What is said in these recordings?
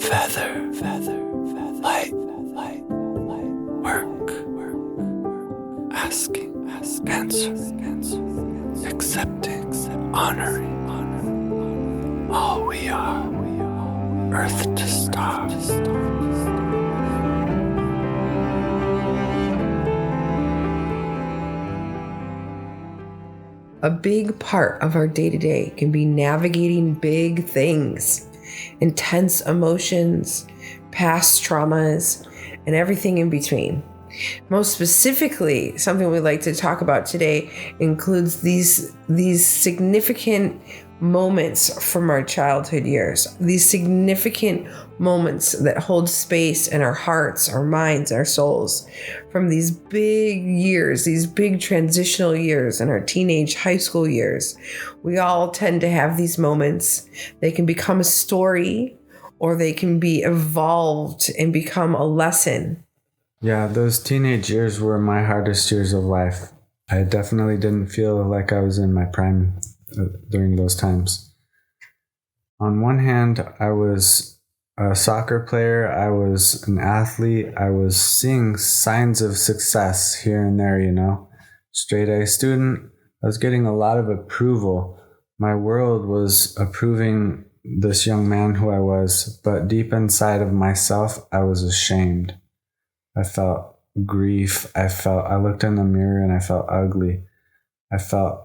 feather, light, work, asking, answer, accepting, honoring, all we are, earth to star. A big part of our day-to-day can be navigating big things, intense emotions, past traumas, and everything in between. Most specifically, something we'd like to talk about today includes these significant moments from our childhood years, these significant moments that hold space in our hearts, our minds, our souls, from these big years, these big transitional years in our teenage, high school years. We all tend to have these moments. They can become a story, or they can be evolved and become a lesson. Yeah, those teenage years were my hardest years of life. I definitely didn't feel like I was in my prime during those times. On one hand, I was a soccer player, I was an athlete, I was seeing signs of success here and there, Straight A student, I was getting a lot of approval. My world was approving this young man who I was, but deep inside of myself, I was ashamed. I felt grief. I looked in the mirror and I felt ugly. I felt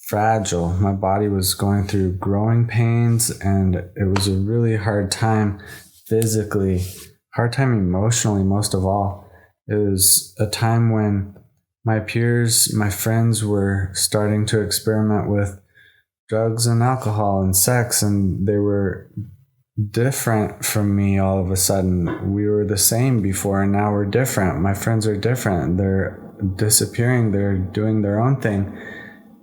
fragile. My body was going through growing pains, and it was a really hard time physically, hard time emotionally, most of all. It was a time when my peers, my friends were starting to experiment with drugs and alcohol and sex, and they were different from me all of a sudden. We were the same before, and now we're different. My friends are different. They're disappearing. They're doing their own thing.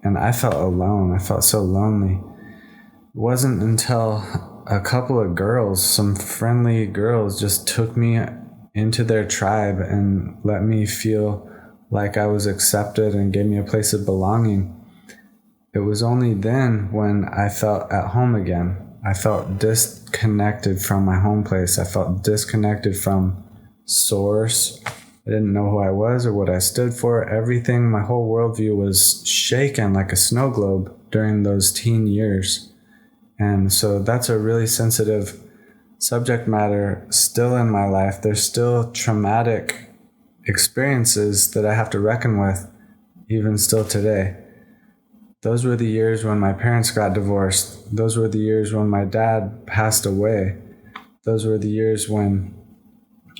And I felt alone. I felt so lonely. It wasn't until a couple of girls, some friendly girls, just took me into their tribe and let me feel like I was accepted and gave me a place of belonging. It was only then when I felt at home again. I felt disconnected from my home place. I felt disconnected from source. I didn't know who I was or what I stood for. Everything, my whole worldview was shaken like a snow globe during those teen years. And so that's a really sensitive subject matter still in my life. There's still traumatic experiences that I have to reckon with, even still today. Those were the years when my parents got divorced. Those were the years when my dad passed away. Those were the years when,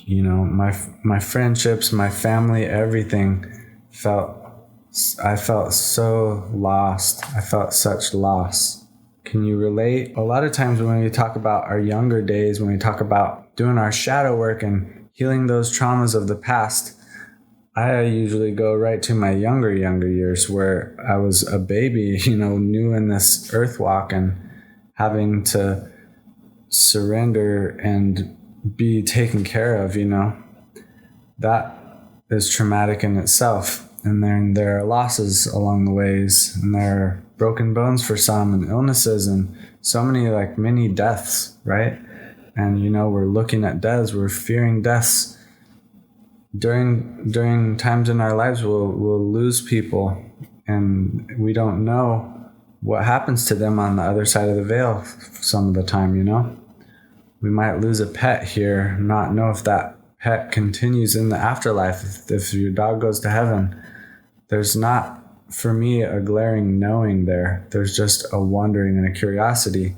my friendships, my family, everything I felt so lost. I felt such loss. Can you relate? A lot of times when we talk about our younger days, when we talk about doing our shadow work and healing those traumas of the past, I usually go right to my younger years where I was a baby, new in this earth walk and having to surrender and be taken care of, That is traumatic in itself. And then there are losses along the ways, and there are broken bones for some, and illnesses, and so many mini deaths, right? And, we're looking at deaths, we're fearing deaths. During times in our lives, we'll lose people, and we don't know what happens to them on the other side of the veil some of the time, We might lose a pet here, not know if that pet continues in the afterlife. If your dog goes to heaven, there's not, for me, a glaring knowing there. There's just a wondering and a curiosity.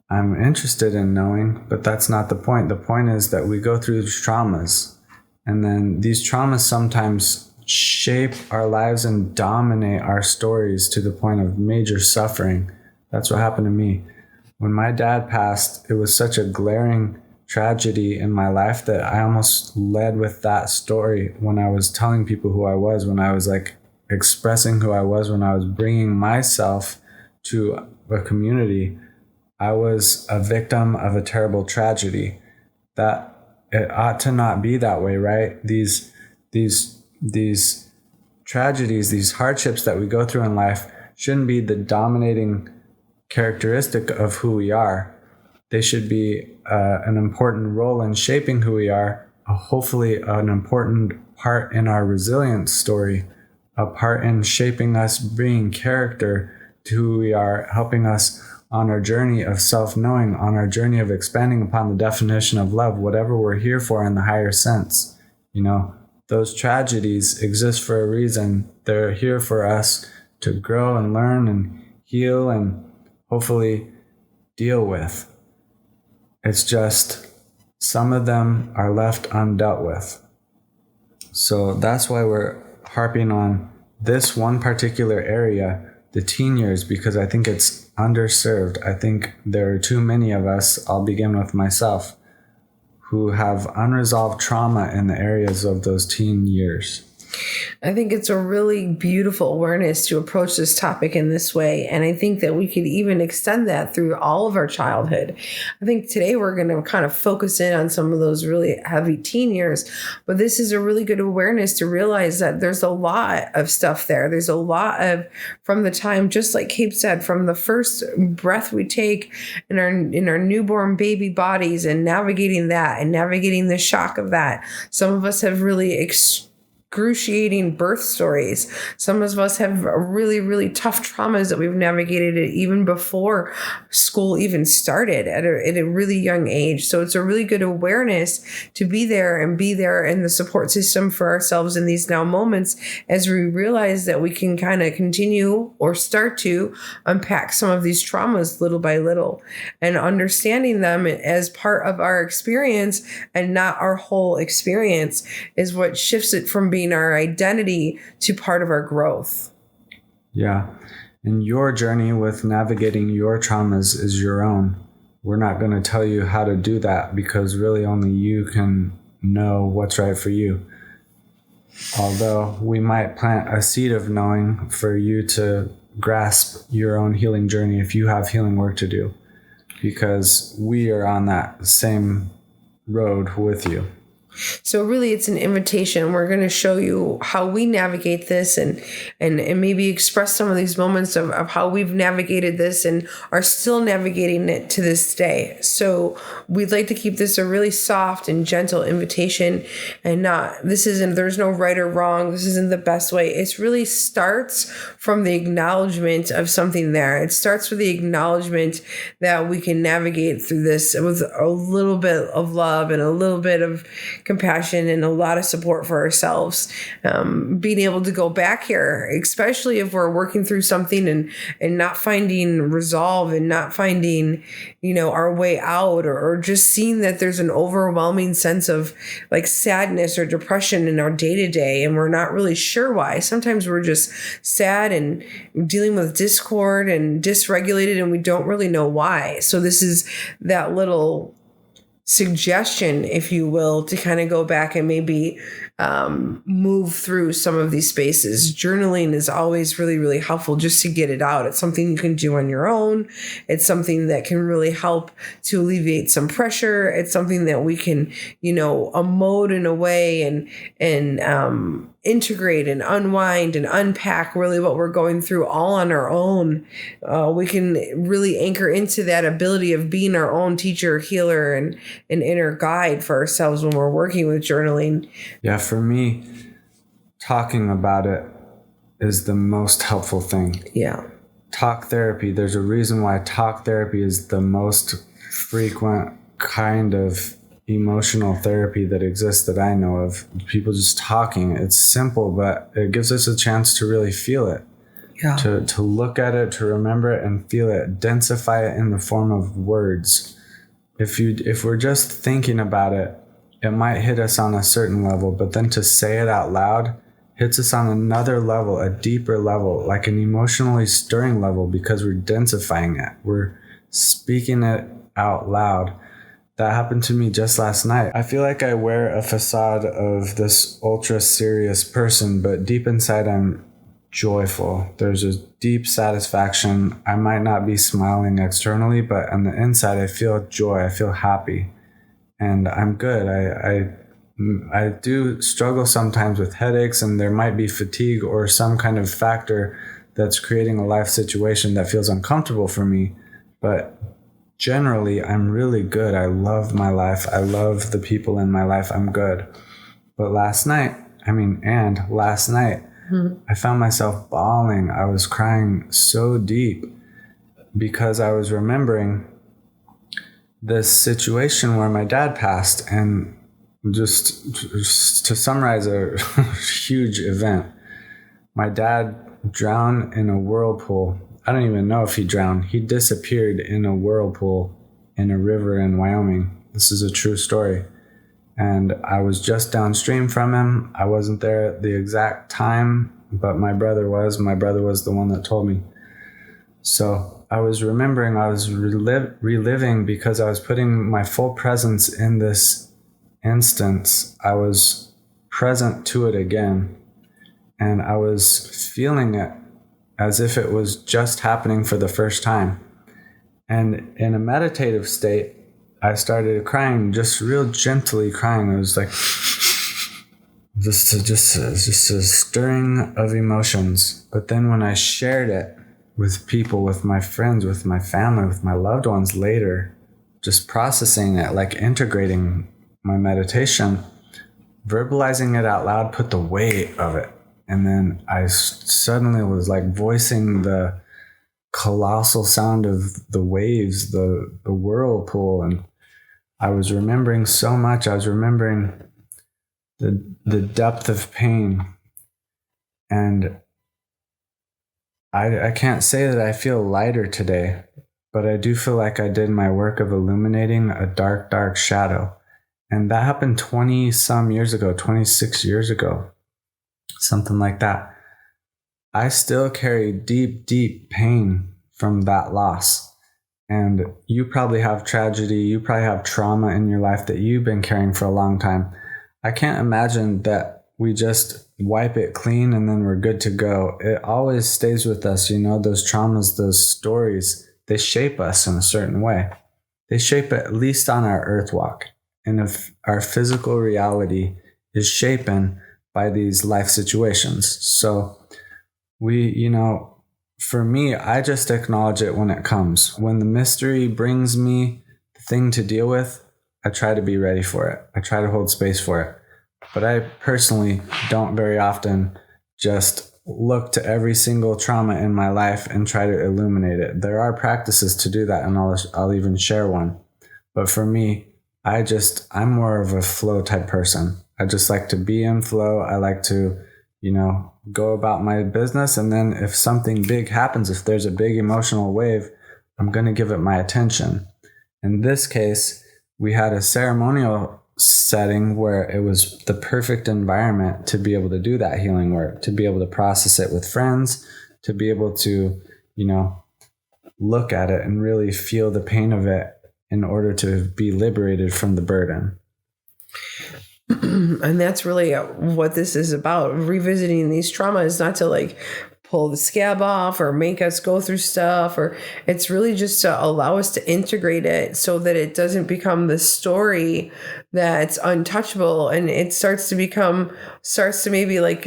I'm interested in knowing, but that's not the point. The point is that we go through traumas. And then these traumas sometimes shape our lives and dominate our stories to the point of major suffering. That's what happened to me. When my dad passed, it was such a glaring tragedy in my life that I almost led with that story when I was telling people who I was, when I was expressing who I was, when I was bringing myself to a community. I was a victim of a terrible tragedy. That it ought to not be that way, right? These tragedies, these hardships that we go through in life shouldn't be the dominating characteristic of who we are. They should be an important role in shaping who we are, hopefully an important part in our resilience story, a part in shaping us, bringing character to who we are, helping us on our journey of self-knowing, on our journey of expanding upon the definition of love, whatever we're here for in the higher sense. You know, those tragedies exist for a reason. They're here for us to grow and learn and heal and hopefully deal with. It's just some of them are left undealt with. So that's why we're harping on this one particular area, the teen years, because I think it's underserved. I think there are too many of us, I'll begin with myself, who have unresolved trauma in the areas of those teen years. I think it's a really beautiful awareness to approach this topic in this way. And I think that we could even extend that through all of our childhood. I think today we're going to kind of focus in on some of those really heavy teen years. But this is a really good awareness to realize that there's a lot of stuff there. There's a lot of, from the time, just like Kate said, from the first breath we take in our newborn baby bodies and navigating that and navigating the shock of that. Some of us have really excruciating birth stories. Some of us have really, really tough traumas that we've navigated even before school even started at a really young age. So it's a really good awareness to be there and be there in the support system for ourselves in these now moments as we realize that we can kind of continue or start to unpack some of these traumas little by little and understanding them as part of our experience and not our whole experience is what shifts it from being our identity to part of our growth. Yeah. And your journey with navigating your traumas is your own. We're not going to tell you how to do that because really only you can know what's right for you. Although we might plant a seed of knowing for you to grasp your own healing journey if you have healing work to do, because we are on that same road with you. So really it's an invitation. We're going to show you how we navigate this and maybe express some of these moments of how we've navigated this and are still navigating it to this day. So we'd like to keep this a really soft and gentle invitation and there's no right or wrong. This isn't the best way. It really starts from the acknowledgement of something there. It starts with the acknowledgement that we can navigate through this with a little bit of love and a little bit of compassion and a lot of support for ourselves. Being able to go back here, especially if we're working through something and not finding resolve and not finding, our way out or just seeing that there's an overwhelming sense of like sadness or depression in our day to day. And we're not really sure why. Sometimes we're just sad and dealing with discord and dysregulated and we don't really know why. So this is that little suggestion, if you will, to kind of go back and maybe move through some of these spaces. Journaling is always really, really helpful just to get it out. It's something you can do on your own. It's something that can really help to alleviate some pressure. It's something that we can, emote in a way and integrate and unwind and unpack really what we're going through all on our own. We can really anchor into that ability of being our own teacher, healer, and an inner guide for ourselves when we're working with journaling. Yeah, for me, talking about it is the most helpful thing. Yeah. Talk therapy. There's a reason why talk therapy is the most frequent kind of emotional therapy that exists that I know of. People just talking. It's simple, but it gives us a chance to really feel it. Yeah. To look at it, to remember it and feel it, densify it in the form of words. If we're just thinking about it, it might hit us on a certain level, but then to say it out loud hits us on another level, a deeper level, like an emotionally stirring level, because we're densifying it. We're speaking it out loud. That happened to me just last night. I feel like I wear a facade of this ultra serious person, but deep inside I'm joyful. There's a deep satisfaction. I might not be smiling externally, but on the inside I feel joy. I feel happy. And I'm good. I do struggle sometimes with headaches, and there might be fatigue or some kind of factor that's creating a life situation that feels uncomfortable for me. But generally, I'm really good. I love my life. I love the people in my life. I'm good. But last night, I found myself bawling. I was crying so deep because I was remembering this situation where my dad passed. And just to summarize a huge event, my dad drowned in a whirlpool. I don't even know if he drowned. He disappeared in a whirlpool in a river in Wyoming. This is a true story. And I was just downstream from him. I wasn't there at the exact time, but my brother was. My brother was the one that told me. So I was remembering, I was reliving because I was putting my full presence in this instance. I was present to it again. And I was feeling it as if it was just happening for the first time. And in a meditative state, I started crying, just real gently crying. It was like just a stirring of emotions. But then when I shared it with people, with my friends, with my family, with my loved ones later, just processing it, like integrating my meditation, verbalizing it out loud, put the weight of it. And then I suddenly was like voicing the colossal sound of the waves, the whirlpool. And I was remembering so much. I was remembering the depth of pain. And I can't say that I feel lighter today, but I do feel like I did my work of illuminating a dark, dark shadow. And that happened 20-some years ago, 26 years ago, something like that. I still carry deep, deep pain from that loss. And you probably have tragedy, you probably have trauma in your life that you've been carrying for a long time. I can't imagine that we just wipe it clean and then we're good to go. It always stays with us, those traumas, those stories, they shape us in a certain way. They shape at least on our earth walk. And if our physical reality is shapen by these life situations. So for me, I just acknowledge it when it comes. When the mystery brings me the thing to deal with, I try to be ready for it. I try to hold space for it. But I personally don't very often just look to every single trauma in my life and try to illuminate it. There are practices to do that, and I'll even share one. But for me, I'm more of a flow type person. I just like to be in flow. I like to, go about my business. And then if something big happens, if there's a big emotional wave, I'm going to give it my attention. In this case, we had a ceremonial setting where it was the perfect environment to be able to do that healing work, to be able to process it with friends, to be able to, look at it and really feel the pain of it in order to be liberated from the burden. And that's really what this is about. Revisiting these traumas, not to pull the scab off or make us go through stuff, or it's really just to allow us to integrate it so that it doesn't become the story that's untouchable, and it starts to maybe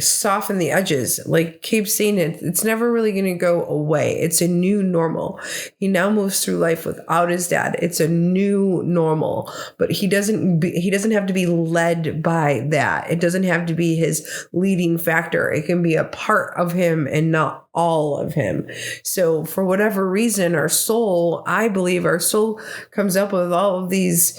soften the edges. Keep saying it, it's never really going to go away. It's a new normal. He now moves through life without his dad. It's a new normal, but he doesn't have to be led by that. It doesn't have to be his leading factor. It can be a part of him and not all of him. So for whatever reason, I believe our soul comes up with all of these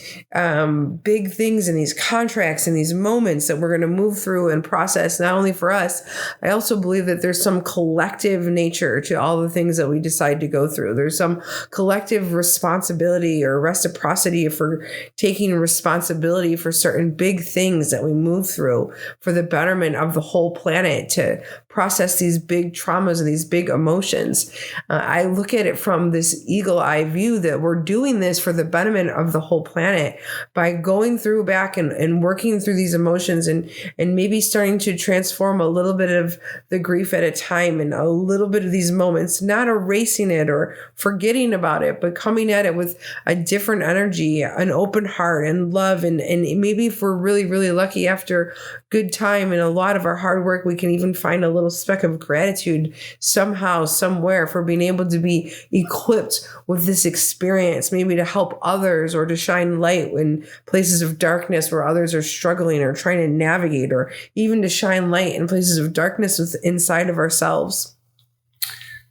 big things and these contracts and these moments that we're going to move through and process, not only for us. I also believe that there's some collective nature to all the things that we decide to go through. There's some collective responsibility or reciprocity for taking responsibility for certain big things that we move through for the betterment of the whole planet, to process these big traumas and these big emotions. I look at it from this eagle eye view that we're doing this for the betterment of the whole planet by going through back and working through these emotions and maybe starting to transform a little bit of the grief at a time and a little bit of these moments, not erasing it or forgetting about it, but coming at it with a different energy, an open heart and love. And maybe if we're really, really lucky, after good time and a lot of our hard work, we can even find a little speck of gratitude somehow, somewhere, for being able to be equipped with this experience, maybe to help others or to shine light in places of darkness where others are struggling or trying to navigate, or even to shine light in places of darkness inside of ourselves.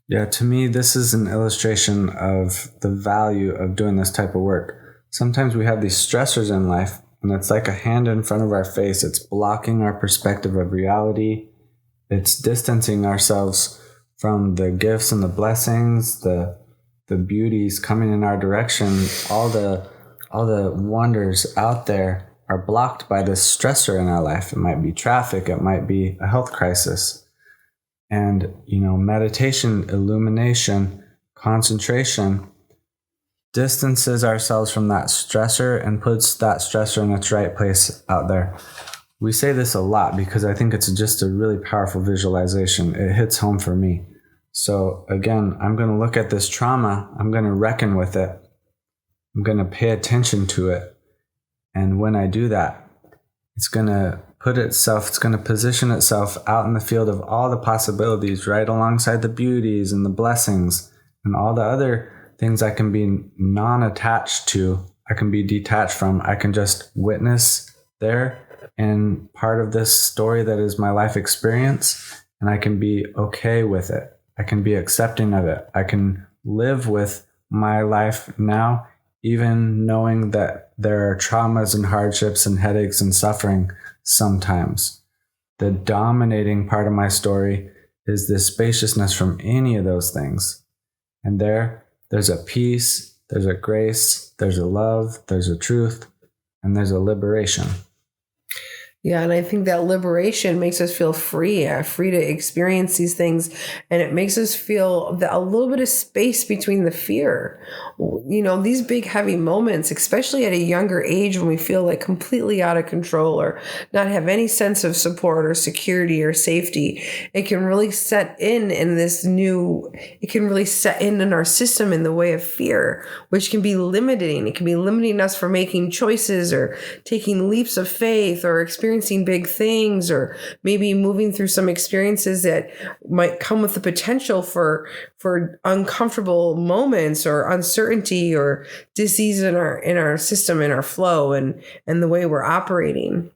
Yeah, to me, this is an illustration of the value of doing this type of work. Sometimes we have these stressors in life, and it's like a hand in front of our face. It's blocking our perspective of reality. It's distancing ourselves from the gifts and the blessings, the beauties coming in our direction. All the wonders out there are blocked by this stressor in our life. It might be traffic. It might be a health crisis. And, meditation, illumination, concentration distances ourselves from that stressor and puts that stressor in its right place out there. We say this a lot because I think it's just a really powerful visualization. It hits home for me. So again, I'm going to look at this trauma. I'm going to reckon with it. I'm going to pay attention to it. And when I do that, it's going to position itself out in the field of all the possibilities, right alongside the beauties and the blessings and all the other things I can be non-attached to, I can be detached from. I can just witness there and part of this story that is my life experience, and I can be okay with it. I can be accepting of it. I can live with my life now, even knowing that there are traumas and hardships and headaches and suffering sometimes. The dominating part of my story is this spaciousness from any of those things. And there's a peace, there's a grace, there's a love, there's a truth, and there's a liberation. Yeah, and I think that liberation makes us feel free to experience these things. And it makes us feel a little bit of space between the fear. These big, heavy moments, especially at a younger age when we feel like completely out of control or not have any sense of support or security or safety, it can really set in our system in the way of fear, which can be limiting. It can be limiting us from making choices or taking leaps of faith or experiencing big things, or maybe moving through some experiences that might come with the potential for uncomfortable moments or uncertainty or disease in our system, in our flow and the way we're operating.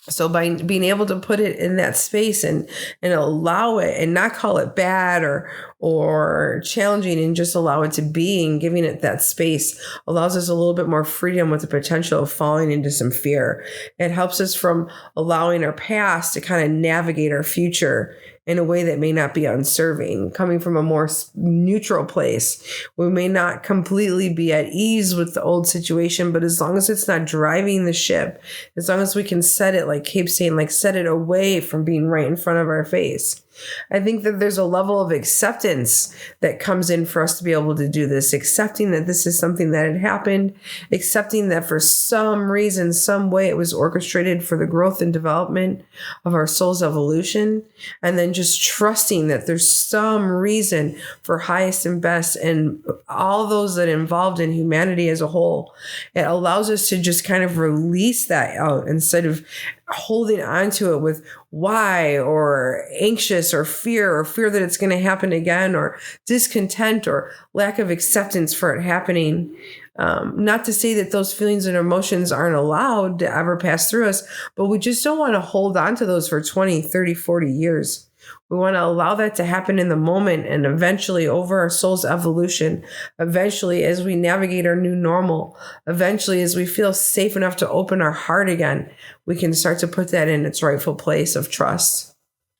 So by being able to put it in that space and allow it and not call it bad or challenging, and just allow it to be, and giving it that space allows us a little bit more freedom with the potential of falling into some fear. It helps us from allowing our past to kind of navigate our future in a way that may not be unserving. Coming from a more neutral place, we may not completely be at ease with the old situation, but as long as it's not driving the ship, as long as we can set it, like Cape's saying, like set it away from being right in front of our face. I think that there's a level of acceptance that comes in for us to be able to do this, accepting that this is something that had happened, accepting that for some reason, some way it was orchestrated for the growth and development of our soul's evolution, and then just trusting that there's some reason for highest and best and all those that are involved in humanity as a whole. It allows us to just kind of release that out instead of holding on to it with why, or anxious, or fear that it's going to happen again, or discontent or lack of acceptance for it happening. Not to say that those feelings and emotions aren't allowed to ever pass through us, but we just don't want to hold on to those for 20, 30, 40 years. We want to allow that to happen in the moment, and eventually over our soul's evolution, eventually as we navigate our new normal, eventually as we feel safe enough to open our heart again, we can start to put that in its rightful place of trust.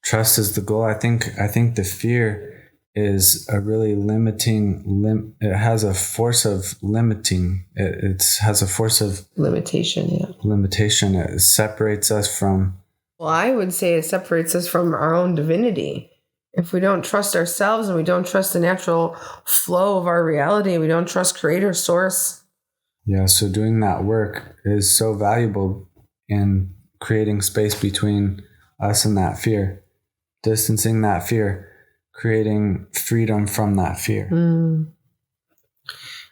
Trust is the goal. I think the fear is a really limiting, it has a force of limiting. It has a force of limitation. Yeah. Limitation. It separates us from. Well, I would say it separates us from our own divinity. If we don't trust ourselves and we don't trust the natural flow of our reality, we don't trust Creator, Source. Yeah, so doing that work is so valuable in creating space between us and that fear, distancing that fear, creating freedom from that fear.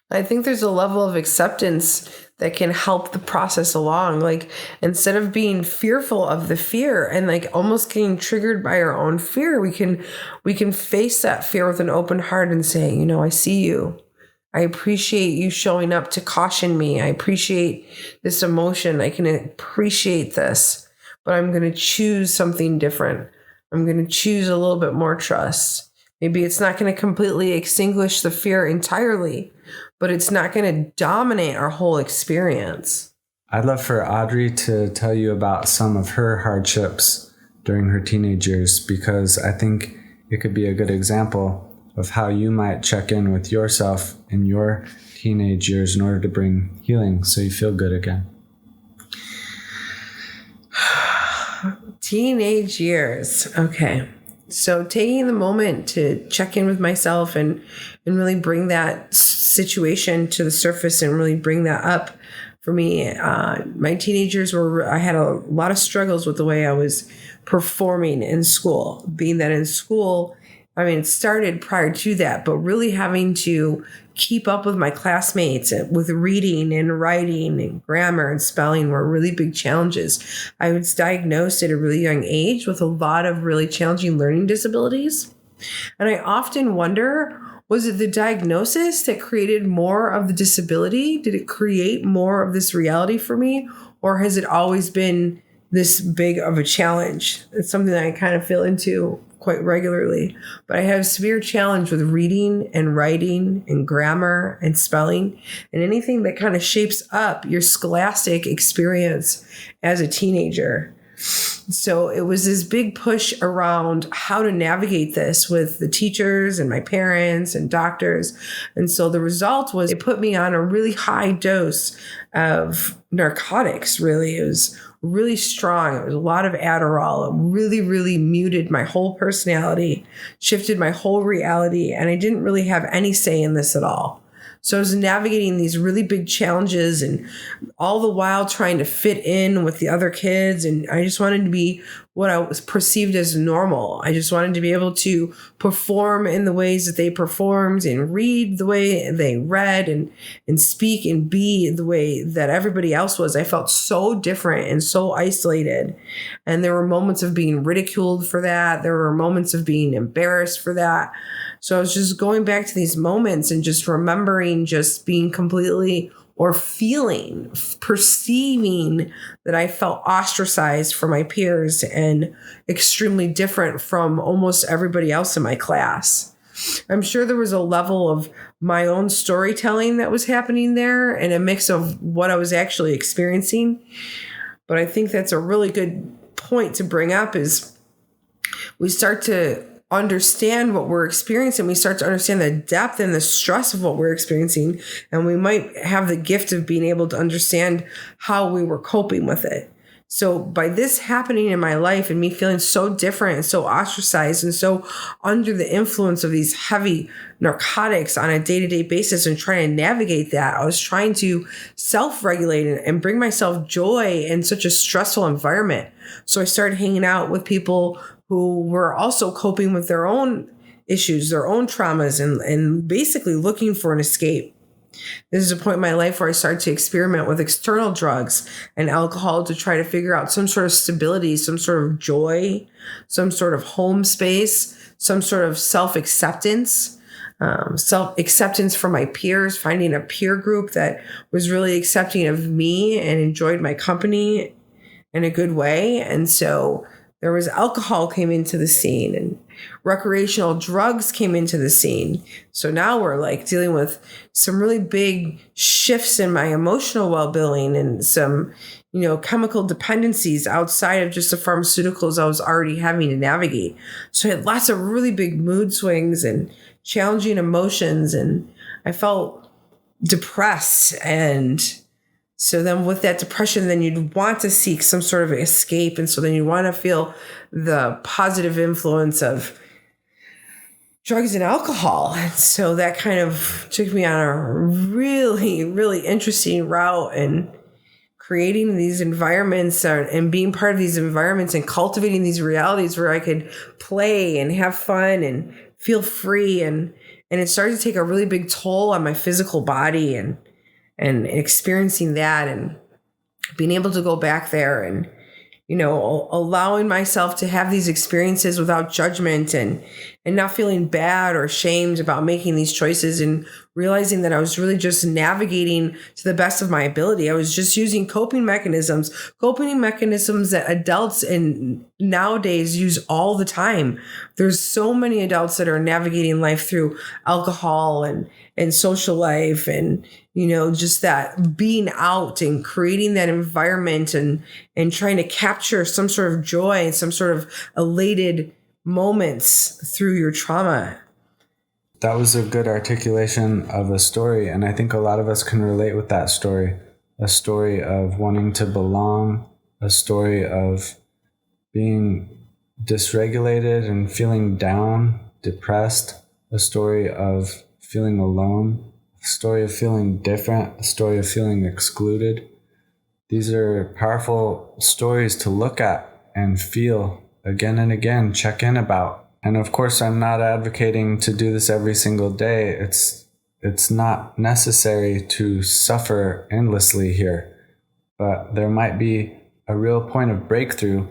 I think there's a level of acceptance that can help the process along. Like, instead of being fearful of the fear and like almost getting triggered by our own fear, we can face that fear with an open heart and say, I see you. I appreciate you showing up to caution me. I appreciate this emotion. I can appreciate this, but I'm going to choose something different. I'm going to choose a little bit more trust. Maybe it's not going to completely extinguish the fear entirely, but it's not going to dominate our whole experience. I'd love for Audrey to tell you about some of her hardships during her teenage years, because I think it could be a good example of how you might check in with yourself in your teenage years in order to bring healing so you feel good again. Teenage years. Okay. So taking the moment to check in with myself and really bring that situation to the surface and really bring that up for me. My teenagers I had a lot of struggles with the way I was performing in school, being that in school, it started prior to that, but really having to keep up with my classmates with reading and writing and grammar and spelling were really big challenges. I was diagnosed at a really young age with a lot of really challenging learning disabilities. And I often wonder, was it the diagnosis that created more of the disability? Did it create more of this reality for me? Or has it always been this big of a challenge? It's something that I kind of feel into quite regularly, but I have severe challenge with reading and writing and grammar and spelling and anything that kind of shapes up your scholastic experience as a teenager. So it was this big push around how to navigate this with the teachers and my parents and doctors. And so the result was it put me on a really high dose of narcotics, really. It was really strong. It was a lot of Adderall. It really, really muted my whole personality, shifted my whole reality, and I didn't really have any say in this at all. So I was navigating these really big challenges and all the while trying to fit in with the other kids. And I just wanted to be what I was perceived as normal. I just wanted to be able to perform in the ways that they performed and read the way they read and speak and be the way that everybody else was. I felt so different and so isolated. And there were moments of being ridiculed for that. There were moments of being embarrassed for that. So I was just going back to these moments and just remembering just being completely or feeling, perceiving that I felt ostracized from my peers and extremely different from almost everybody else in my class. I'm sure there was a level of my own storytelling that was happening there and a mix of what I was actually experiencing. But I think that's a really good point to bring up is we start to understand what we're experiencing. We start to understand the depth and the stress of what we're experiencing. And we might have the gift of being able to understand how we were coping with it. So by this happening in my life and me feeling so different and so ostracized and so under the influence of these heavy narcotics on a day-to-day basis and trying to navigate that, I was trying to self-regulate and bring myself joy in such a stressful environment. So I started hanging out with people who were also coping with their own issues, their own traumas, and basically looking for an escape. This is a point in my life where I started to experiment with external drugs and alcohol to try to figure out some sort of stability, some sort of joy, some sort of home space, some sort of self-acceptance, self-acceptance from my peers, finding a peer group that was really accepting of me and enjoyed my company in a good way. And so there was alcohol came into the scene and recreational drugs came into the scene. So now we're like dealing with some really big shifts in my emotional well-being and some, chemical dependencies outside of just the pharmaceuticals I was already having to navigate. So I had lots of really big mood swings and challenging emotions, and I felt depressed. And so then with that depression, then you'd want to seek some sort of escape. And so then you want to feel the positive influence of drugs and alcohol. And so that kind of took me on a really, really interesting route and creating these environments and being part of these environments and cultivating these realities where I could play and have fun and feel free. And it started to take a really big toll on my physical body. And and experiencing that and being able to go back there and, allowing myself to have these experiences without judgment and not feeling bad or ashamed about making these choices, and realizing that I was really just navigating to the best of my ability. I was just using coping mechanisms that adults and nowadays use all the time. There's so many adults that are navigating life through alcohol and social life and, just that being out and creating that environment and trying to capture some sort of joy, some sort of elated moments through your trauma. That was a good articulation of a story, and I think a lot of us can relate with that story. A story of wanting to belong, a story of being dysregulated and feeling down, depressed, a story of feeling alone, a story of feeling different, a story of feeling excluded. These are powerful stories to look at and feel again and again, check in about. And of course, I'm not advocating to do this every single day. It's not necessary to suffer endlessly here, but there might be a real point of breakthrough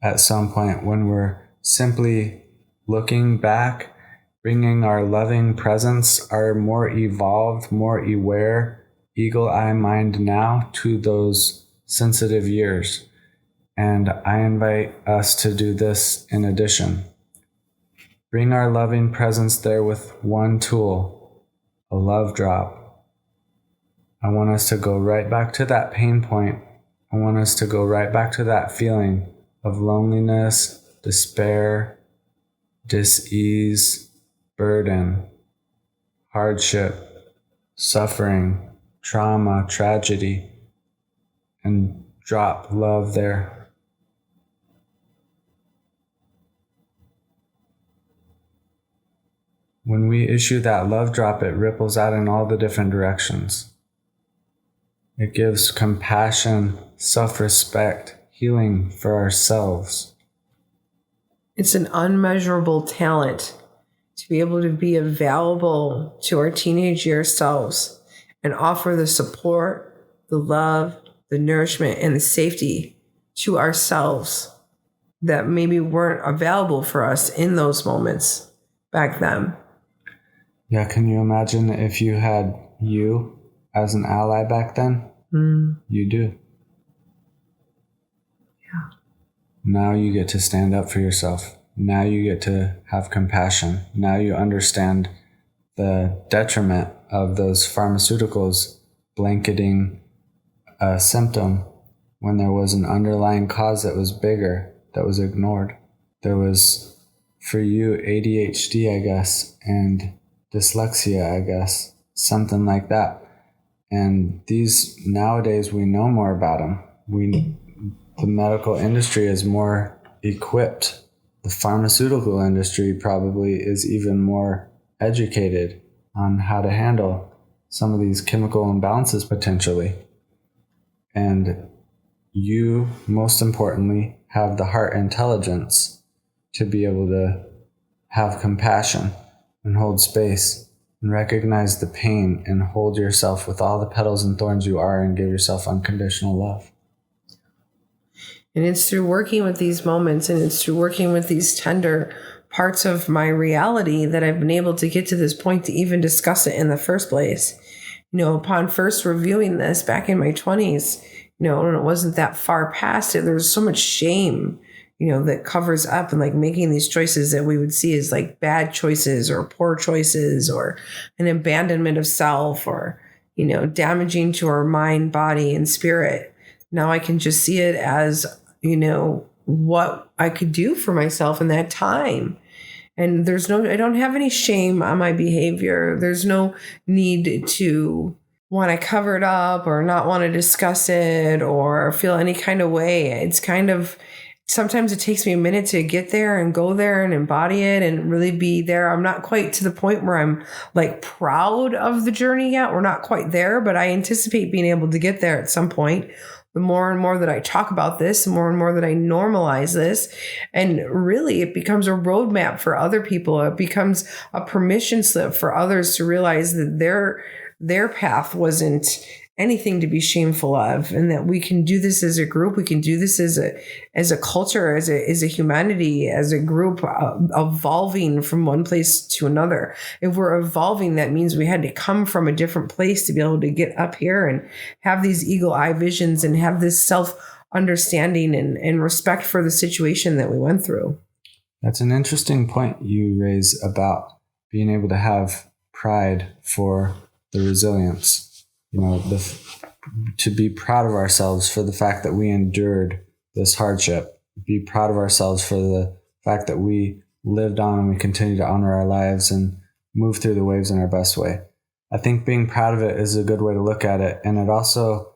at some point when we're simply looking back, bringing our loving presence, our more evolved, more aware, eagle-eye mind now to those sensitive years. And I invite us to do this in addition. Bring our loving presence there with one tool, a love drop. I want us to go right back to that pain point. I want us to go right back to that feeling of loneliness, despair, dis-ease, burden, hardship, suffering, trauma, tragedy, and drop love there. When we issue that love drop, it ripples out in all the different directions. It gives compassion, self-respect, healing for ourselves. It's an unmeasurable talent to be able to be available to our teenage year selves and offer the support, the love, the nourishment, and the safety to ourselves that maybe weren't available for us in those moments back then. Yeah, can you imagine if you had you as an ally back then? You do. Yeah. Now you get to stand up for yourself. Now you get to have compassion. Now you understand the detriment of those pharmaceuticals blanketing a symptom when there was an underlying cause that was bigger, that was ignored. There was, for you, ADHD, I guess, and dyslexia, I guess, something like that. And these, nowadays, we know more about them. The medical industry is more equipped. The pharmaceutical industry probably is even more educated on how to handle some of these chemical imbalances potentially. And you, most importantly, have the heart intelligence to be able to have compassion and hold space and recognize the pain and hold yourself with all the petals and thorns you are and give yourself unconditional love. And it's through working with these moments and it's through working with these tender parts of my reality that I've been able to get to this point to even discuss it in the first place. Upon first reviewing this back in my 20s, and it wasn't that far past it, there was so much shame, that covers up and like making these choices that we would see as like bad choices or poor choices or an abandonment of self or, damaging to our mind, body, and spirit. Now I can just see it as, what I could do for myself in that time. And I don't have any shame on my behavior. There's no need to want to cover it up or not want to discuss it or feel any kind of way. It's kind of, sometimes it takes me a minute to get there and go there and embody it and really be there. I'm not quite to the point where I'm like proud of the journey yet. We're not quite there, but I anticipate being able to get there at some point. The more and more that I talk about this, the more and more that I normalize this, and really it becomes a roadmap for other people. It becomes a permission slip for others to realize that their path wasn't anything to be shameful of, and that we can do this as a group. We can do this as a culture, as a humanity, as a group, evolving from one place to another. If we're evolving, that means we had to come from a different place to be able to get up here and have these eagle eye visions and have this self understanding and respect for the situation that we went through. That's an interesting point you raise about being able to have pride for the resilience. To be proud of ourselves for the fact that we endured this hardship, be proud of ourselves for the fact that we lived on and we continue to honor our lives and move through the waves in our best way. I think being proud of it is a good way to look at it. And it also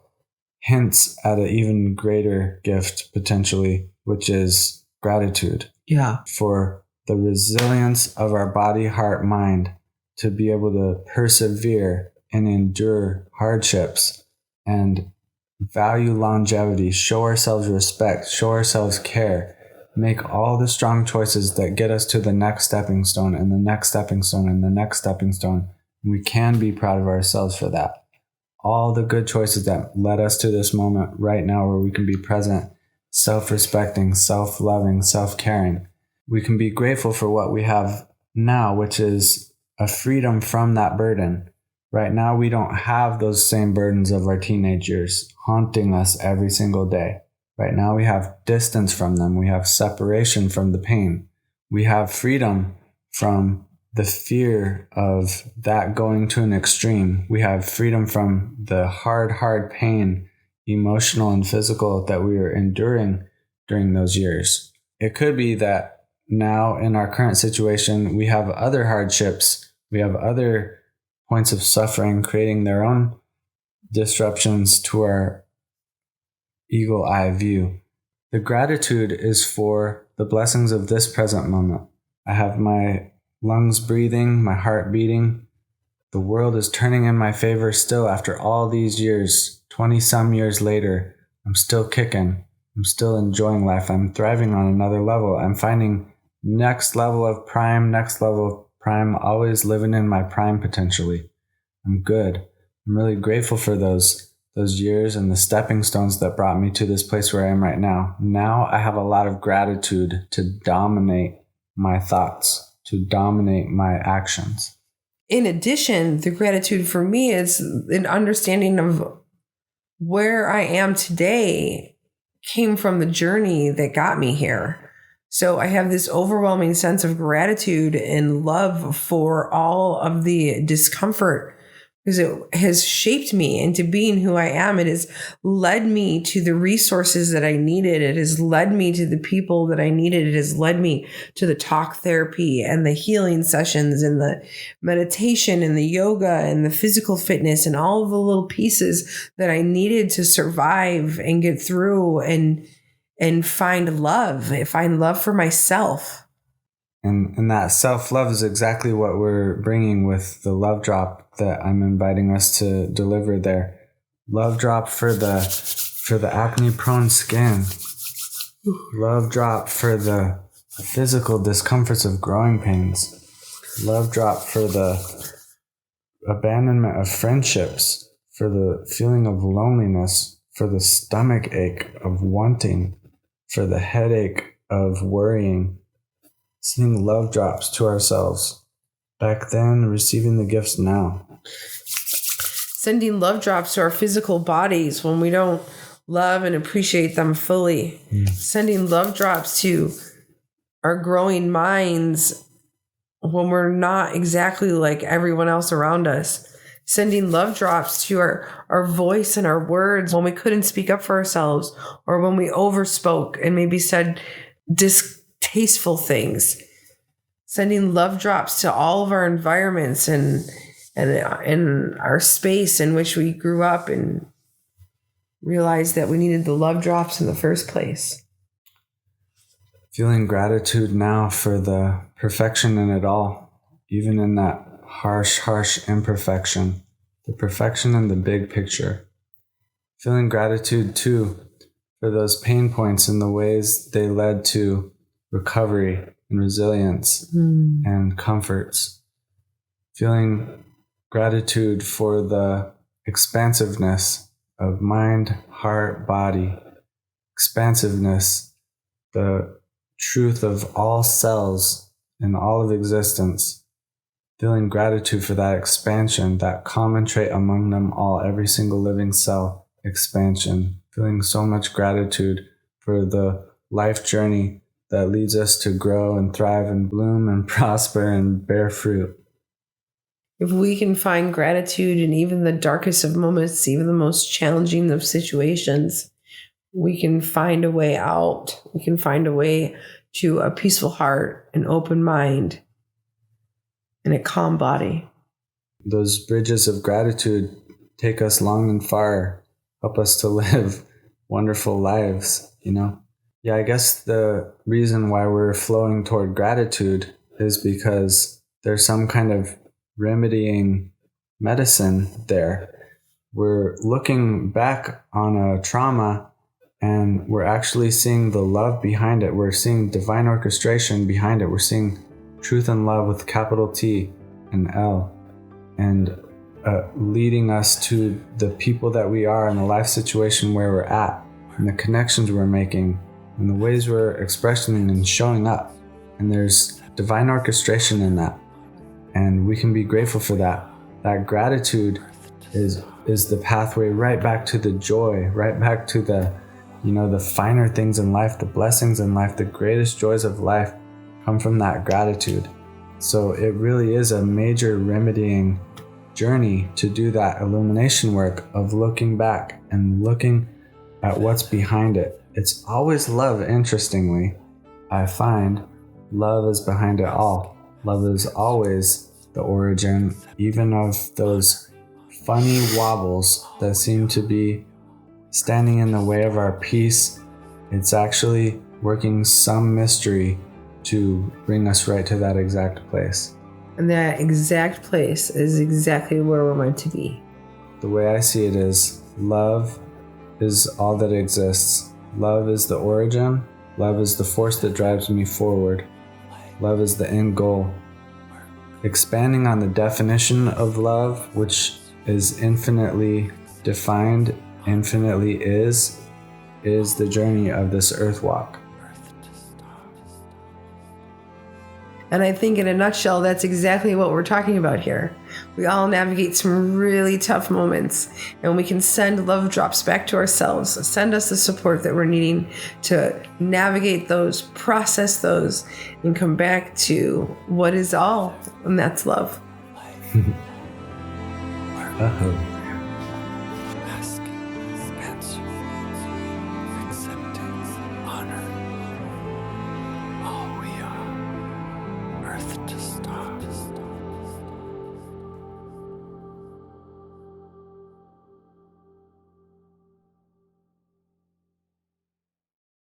hints at an even greater gift potentially, which is gratitude. Yeah. For the resilience of our body, heart, mind to be able to persevere and endure hardships and value longevity, show ourselves respect, show ourselves care, make all the strong choices that get us to the next stepping stone and the next stepping stone and the next stepping stone. We can be proud of ourselves for that. All the good choices that led us to this moment right now where we can be present, self-respecting, self-loving, self-caring. We can be grateful for what we have now, which is a freedom from that burden. Right now, we don't have those same burdens of our teenage years haunting us every single day. Right now, we have distance from them. We have separation from the pain. We have freedom from the fear of that going to an extreme. We have freedom from the hard pain, emotional and physical, that we were enduring during those years. It could be that now in our current situation, we have other hardships. We have other points of suffering creating their own disruptions to our eagle eye view. The gratitude is for the blessings of this present moment. I have my lungs breathing, my heart beating. The world is turning in my favor still after all these years. 20 some years later, I'm still kicking. I'm still enjoying life. I'm thriving on another level. I'm finding next level of prime, always living in my prime potentially. I'm good. I'm really grateful for those years and the stepping stones that brought me to this place where I am right now. Now I have a lot of gratitude to dominate my thoughts, to dominate my actions. In addition, the gratitude for me is an understanding of where I am today came from the journey that got me here. So I have this overwhelming sense of gratitude and love for all of the discomfort, because it has shaped me into being who I am. It has led me to the resources that I needed. It has led me to the people that I needed. It has led me to the talk therapy and the healing sessions and the meditation and the yoga and the physical fitness and all of the little pieces that I needed to survive and get through and find love for myself. And that self-love is exactly what we're bringing with the love drop that I'm inviting us to deliver there. Love drop for the acne-prone skin. Love drop for the physical discomforts of growing pains. Love drop for the abandonment of friendships, for the feeling of loneliness, for the stomach ache of wanting, for the headache of worrying. Sending love drops to ourselves back then, receiving the gifts now. Sending love drops to our physical bodies when we don't love and appreciate them fully. Sending love drops to our growing minds when we're not exactly like everyone else around us. Sending love drops to our voice and our words when we couldn't speak up for ourselves, or when we overspoke and maybe said distasteful things. Sending love drops to all of our environments and our space in which we grew up and realized that we needed the love drops in the first place. Feeling gratitude now for the perfection in it all, even in that harsh imperfection, the perfection in the big picture. Feeling gratitude too for those pain points and the ways they led to recovery and resilience and comforts. Feeling gratitude for the expansiveness of mind, heart, body, expansiveness, the truth of all cells and all of existence, feeling gratitude for that expansion, that common trait among them all, every single living cell, expansion, feeling so much gratitude for the life journey that leads us to grow and thrive and bloom and prosper and bear fruit. If we can find gratitude in even the darkest of moments, even the most challenging of situations, we can find a way out. We can find a way to a peaceful heart, an open mind, and a calm body. Those bridges of gratitude take us long and far, help us to live wonderful lives, Yeah, I guess the reason why we're flowing toward gratitude is because there's some kind of remedying medicine there. We're looking back on a trauma and we're actually seeing the love behind it. We're seeing divine orchestration behind it. We're seeing truth and love with capital T and L, and leading us to the people that we are and the life situation where we're at and the connections we're making and the ways we're expressing and showing up. And there's divine orchestration in that. And we can be grateful for that. That gratitude is the pathway right back to the joy, right back to the finer things in life, the blessings in life, the greatest joys of life come from that gratitude. So it really is a major remedying journey to do that illumination work of looking back and looking at what's behind it. It's always love, interestingly. I find love is behind it all. Love is always the origin, even of those funny wobbles that seem to be standing in the way of our peace. It's actually working some mystery to bring us right to that exact place. And that exact place is exactly where we're meant to be. The way I see it is love is all that exists. Love is the origin. Love is the force that drives me forward. Love is the end goal. Expanding on the definition of love, which is infinitely defined, infinitely is the journey of this earth walk. And I think in a nutshell, that's exactly what we're talking about here. We all navigate some really tough moments, and we can send love drops back to ourselves, send us the support that we're needing to navigate those, process those, and come back to what is all, and that's love. Uh-oh.